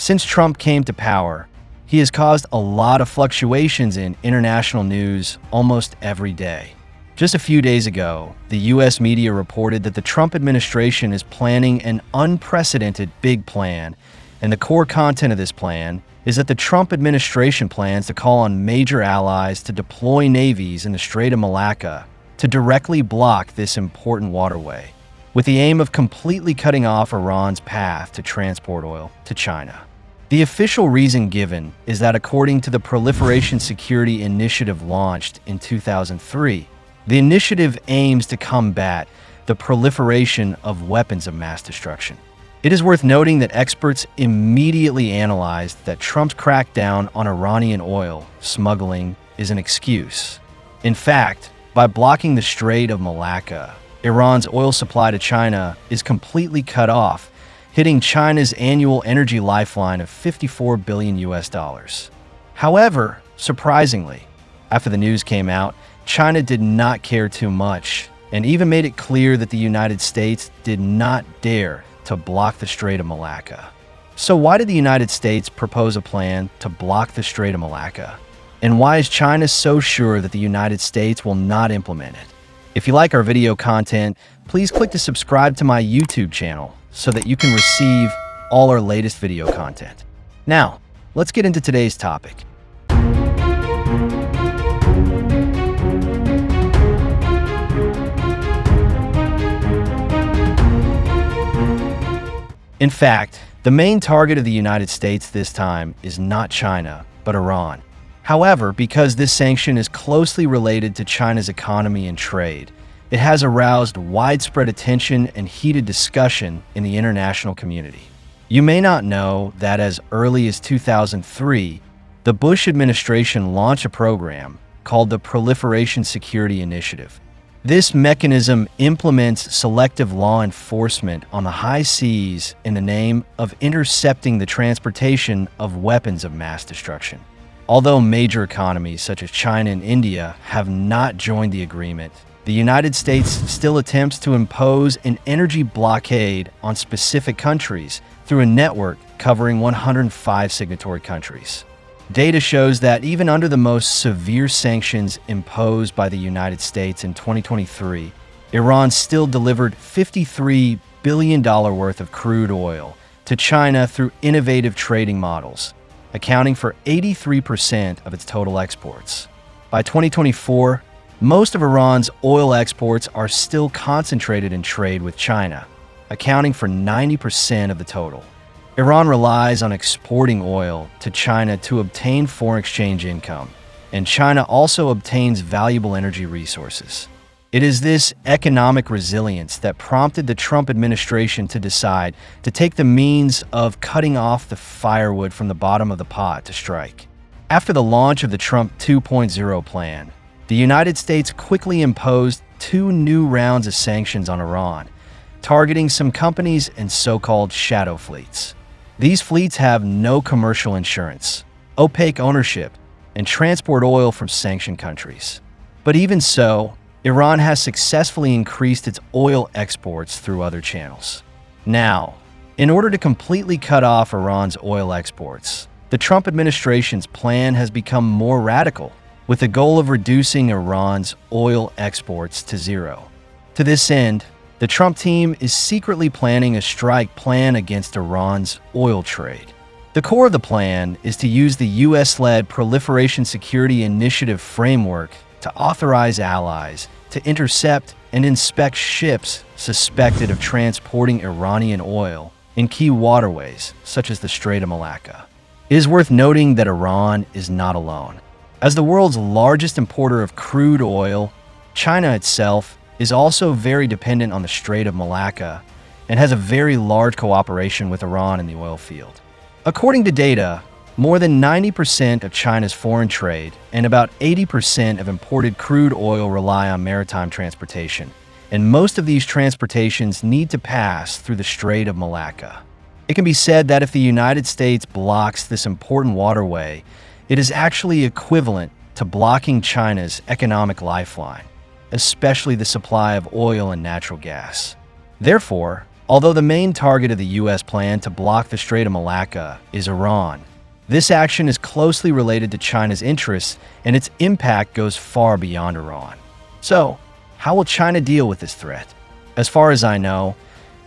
Since Trump came to power, he has caused a lot of fluctuations in international news almost every day. Just a few days ago, the U.S. media reported that the Trump administration is planning an unprecedented big plan, and the core content of this plan is that the Trump administration plans to call on major allies to deploy navies in the Strait of Malacca to directly block this important waterway, with the aim of completely cutting off Iran's path to transport oil to China. The official reason given is that according to the Proliferation Security Initiative launched in 2003, the initiative aims to combat the proliferation of weapons of mass destruction. It is worth noting that experts immediately analyzed that Trump's crackdown on Iranian oil smuggling is an excuse. In fact, by blocking the Strait of Malacca, Iran's oil supply to China is completely cut off, hitting China's annual energy lifeline of $54 billion. However, surprisingly, after the news came out, China did not care too much and even made it clear that the United States did not dare to block the Strait of Malacca. So why did the United States propose a plan to block the Strait of Malacca? And why is China so sure that the United States will not implement it? If you like our video content, please click to subscribe to my YouTube channel so that you can receive all our latest video content. Now, let's get into today's topic. In fact, the main target of the United States this time is not China, but Iran. However, because this sanction is closely related to China's economy and trade, it has aroused widespread attention and heated discussion in the international community. You may not know that as early as 2003, the Bush administration launched a program called the Proliferation Security Initiative. This mechanism implements selective law enforcement on the high seas in the name of intercepting the transportation of weapons of mass destruction. Although major economies such as China and India have not joined the agreement, the United States still attempts to impose an energy blockade on specific countries through a network covering 105 signatory countries. Data shows that even under the most severe sanctions imposed by the United States in 2023, Iran still delivered $53 billion worth of crude oil to China through innovative trading models, accounting for 83% of its total exports. By 2024, most of Iran's oil exports are still concentrated in trade with China, accounting for 90% of the total. Iran relies on exporting oil to China to obtain foreign exchange income, and China also obtains valuable energy resources. It is this economic resilience that prompted the Trump administration to decide to take the means of cutting off the firewood from the bottom of the pot to strike. After the launch of the Trump 2.0 plan, the United States quickly imposed 2 new rounds of sanctions on Iran, targeting some companies and so-called shadow fleets. These fleets have no commercial insurance, opaque ownership, and transport oil from sanctioned countries. But even so, Iran has successfully increased its oil exports through other channels. Now, in order to completely cut off Iran's oil exports, the Trump administration's plan has become more radical, with the goal of reducing Iran's oil exports to zero. To this end, the Trump team is secretly planning a strike plan against Iran's oil trade. The core of the plan is to use the U.S.-led Proliferation Security Initiative framework to authorize allies to intercept and inspect ships suspected of transporting Iranian oil in key waterways, such as the Strait of Malacca. It is worth noting that Iran is not alone. As the world's largest importer of crude oil, China itself is also very dependent on the Strait of Malacca and has a very large cooperation with Iran in the oil field. According to data, more than 90% of China's foreign trade and about 80% of imported crude oil rely on maritime transportation, and most of these transportations need to pass through the Strait of Malacca. It can be said that if the United States blocks this important waterway, it is actually equivalent to blocking China's economic lifeline, especially the supply of oil and natural gas. Therefore, Although the main target of the U.S. plan to block the Strait of Malacca is Iran, this action is closely related to China's interests, and its impact goes far beyond Iran. So, how will China deal with this threat? As far as I know,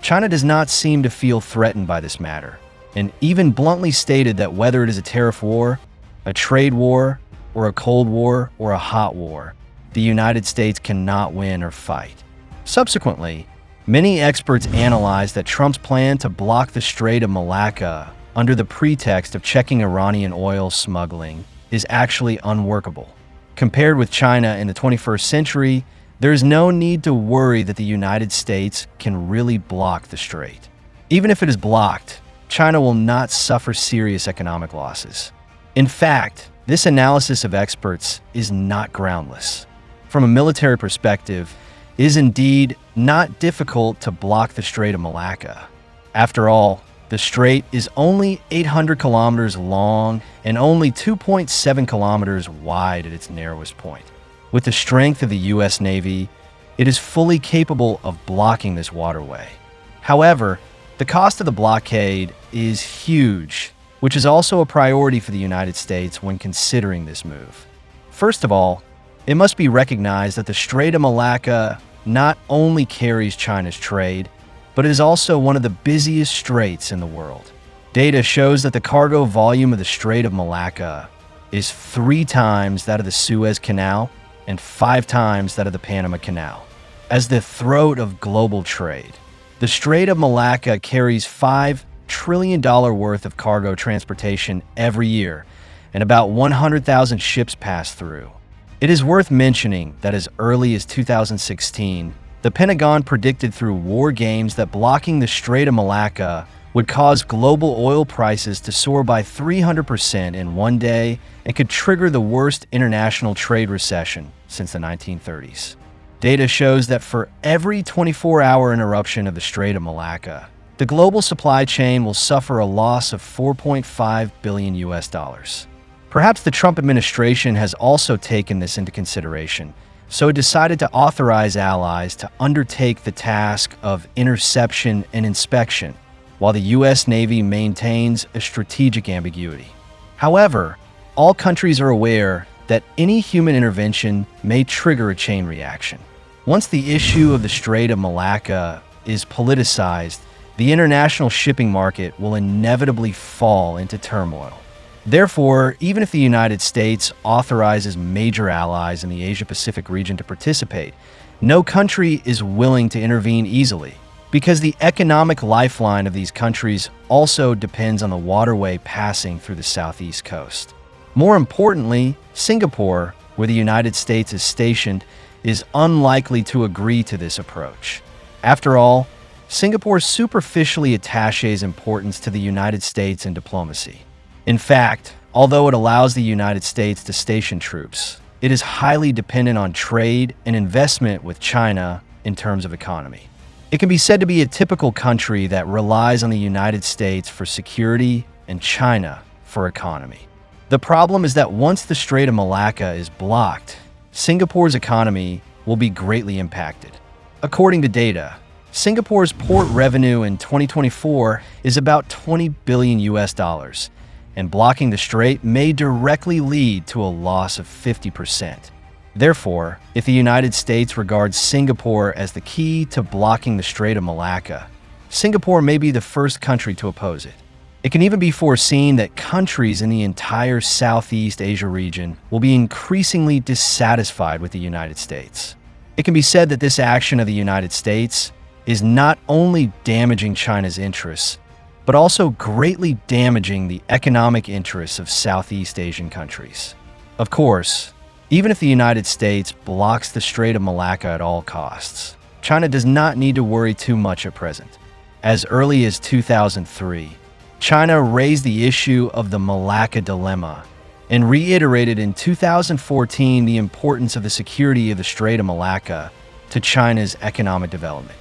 China does not seem to feel threatened by this matter, and even bluntly stated that whether it is a tariff war, a trade war, or a cold war, or a hot war, the United States cannot win or fight. Subsequently, many experts analyze that Trump's plan to block the Strait of Malacca under the pretext of checking Iranian oil smuggling is actually unworkable. Compared with China in the 21st century, there is no need to worry that the United States can really block the strait. Even if it is blocked, China will not suffer serious economic losses. In fact, this analysis of experts is not groundless. From a military perspective, it is indeed not difficult to block the Strait of Malacca. After all, the strait is only 800 kilometers long and only 2.7 kilometers wide at its narrowest point. With the strength of the U.S. Navy, it is fully capable of blocking this waterway. However, the cost of the blockade is huge, which is also a priority for the United States when considering this move. First of all, it must be recognized that the Strait of Malacca not only carries China's trade, but it is also one of the busiest straits in the world. Data shows that the cargo volume of the Strait of Malacca is 3 times that of the Suez Canal and 5 times that of the Panama Canal. As the throat of global trade, the Strait of Malacca carries $5 trillion worth of cargo transportation every year, and about 100,000 ships pass through. It is worth mentioning that as early as 2016, the Pentagon predicted through war games that blocking the Strait of Malacca would cause global oil prices to soar by 300% in one day and could trigger the worst international trade recession since the 1930s. Data shows that for every 24-hour interruption of the Strait of Malacca, the global supply chain will suffer a loss of $4.5 billion US. Perhaps the Trump administration has also taken this into consideration, so it decided to authorize allies to undertake the task of interception and inspection, while the U.S. Navy maintains a strategic ambiguity. However, all countries are aware that any human intervention may trigger a chain reaction. Once the issue of the Strait of Malacca is politicized, the international shipping market will inevitably fall into turmoil. Therefore, even if the United States authorizes major allies in the Asia-Pacific region to participate, no country is willing to intervene easily, because the economic lifeline of these countries also depends on the waterway passing through the southeast coast. More importantly, Singapore, where the United States is stationed, is unlikely to agree to this approach. After all, Singapore superficially attaches importance to the United States in diplomacy. In fact, although it allows the United States to station troops, it is highly dependent on trade and investment with China in terms of economy. It can be said to be a typical country that relies on the United States for security and China for economy. The problem is that once the Strait of Malacca is blocked, Singapore's economy will be greatly impacted. According to data, Singapore's port revenue in 2024 is about $20 billion US, and blocking the strait may directly lead to a loss of 50%. Therefore, if the United States regards Singapore as the key to blocking the Strait of Malacca, Singapore may be the first country to oppose it. It can even be foreseen that countries in the entire Southeast Asia region will be increasingly dissatisfied with the United States. It can be said that this action of the United States is not only damaging China's interests, but also greatly damaging the economic interests of Southeast Asian countries. Of course, even if the United States blocks the Strait of Malacca at all costs, China does not need to worry too much at present. As early as 2003, China raised the issue of the Malacca dilemma and reiterated in 2014 the importance of the security of the Strait of Malacca to China's economic development.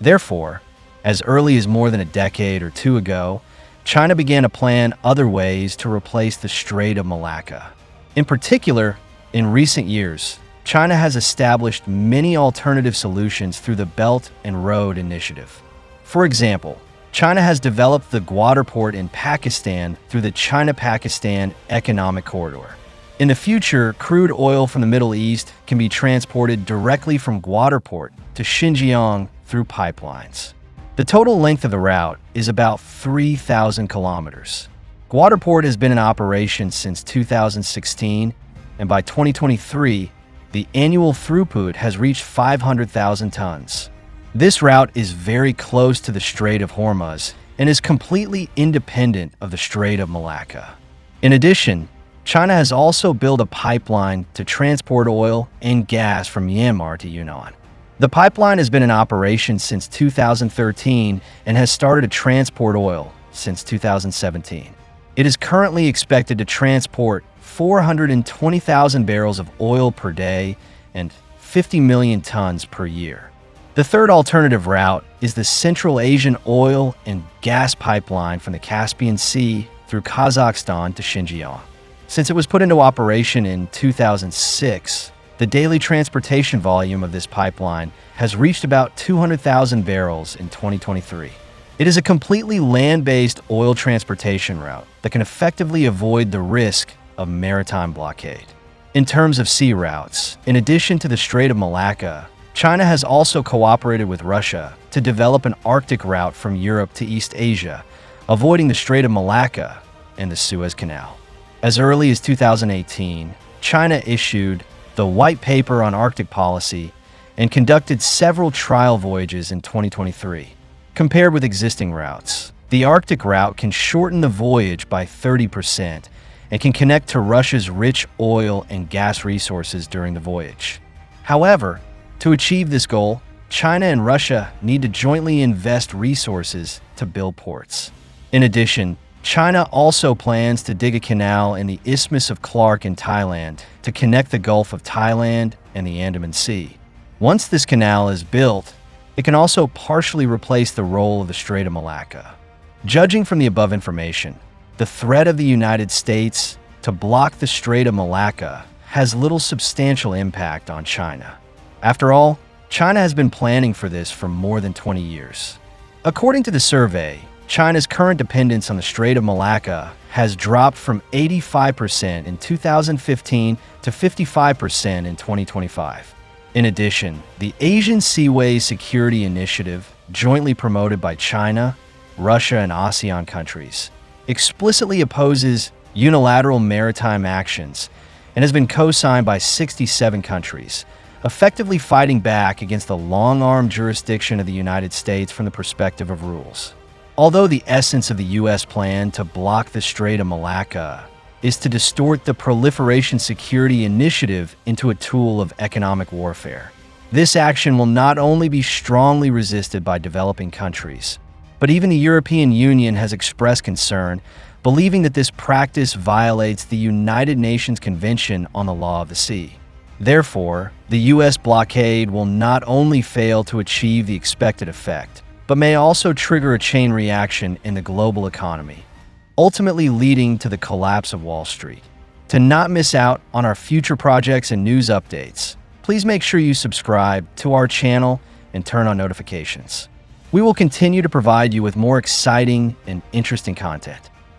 Therefore, as early as more than a decade or two ago, China began to plan other ways to replace the Strait of Malacca. In particular, in recent years, China has established many alternative solutions through the Belt and Road Initiative. For example, China has developed the Gwadar port in Pakistan through the China-Pakistan Economic Corridor. In the future, crude oil from the Middle East can be transported directly from Gwadar port to Xinjiang through pipelines. The total length of the route is about 3,000 kilometers. Gwadar port has been in operation since 2016, and by 2023, the annual throughput has reached 500,000 tons. This route is very close to the Strait of Hormuz and is completely independent of the Strait of Malacca. In addition, China has also built a pipeline to transport oil and gas from Myanmar to Yunnan. The pipeline has been in operation since 2013 and has started to transport oil since 2017. It is currently expected to transport 420,000 barrels of oil per day and 50 million tons per year. The third alternative route is the Central Asian oil and gas pipeline from the Caspian Sea through Kazakhstan to Xinjiang. Since it was put into operation in 2006, the daily transportation volume of this pipeline has reached about 200,000 barrels in 2023. It is a completely land-based oil transportation route that can effectively avoid the risk of maritime blockade. In terms of sea routes, in addition to the Strait of Malacca, China has also cooperated with Russia to develop an Arctic route from Europe to East Asia, avoiding the Strait of Malacca and the Suez Canal. As early as 2018, China issued the White Paper on Arctic Policy and conducted several trial voyages in 2023. Compared with existing routes, the Arctic route can shorten the voyage by 30% and can connect to Russia's rich oil and gas resources during the voyage. However, to achieve this goal, China and Russia need to jointly invest resources to build ports. In addition, China also plans to dig a canal in the Isthmus of Clark in Thailand to connect the Gulf of Thailand and the Andaman Sea. Once this canal is built, it can also partially replace the role of the Strait of Malacca. Judging from the above information, the threat of the United States to block the Strait of Malacca has little substantial impact on China. After all, China has been planning for this for more than 20 years. According to the survey, China's current dependence on the Strait of Malacca has dropped from 85% in 2015 to 55% in 2025. In addition, the Asian Seaways Security Initiative, jointly promoted by China, Russia, and ASEAN countries, explicitly opposes unilateral maritime actions and has been co-signed by 67 countries, effectively fighting back against the long-arm jurisdiction of the United States from the perspective of rules. Although the essence of the U.S. plan to block the Strait of Malacca is to distort the Proliferation Security Initiative into a tool of economic warfare, this action will not only be strongly resisted by developing countries, but even the European Union has expressed concern, believing that this practice violates the United Nations Convention on the Law of the Sea. Therefore, the U.S. blockade will not only fail to achieve the expected effect, but may also trigger a chain reaction in the global economy, ultimately leading to the collapse of Wall Street. To not miss out on our future projects and news updates, please make sure you subscribe to our channel and turn on notifications. We will continue to provide you with more exciting and interesting content.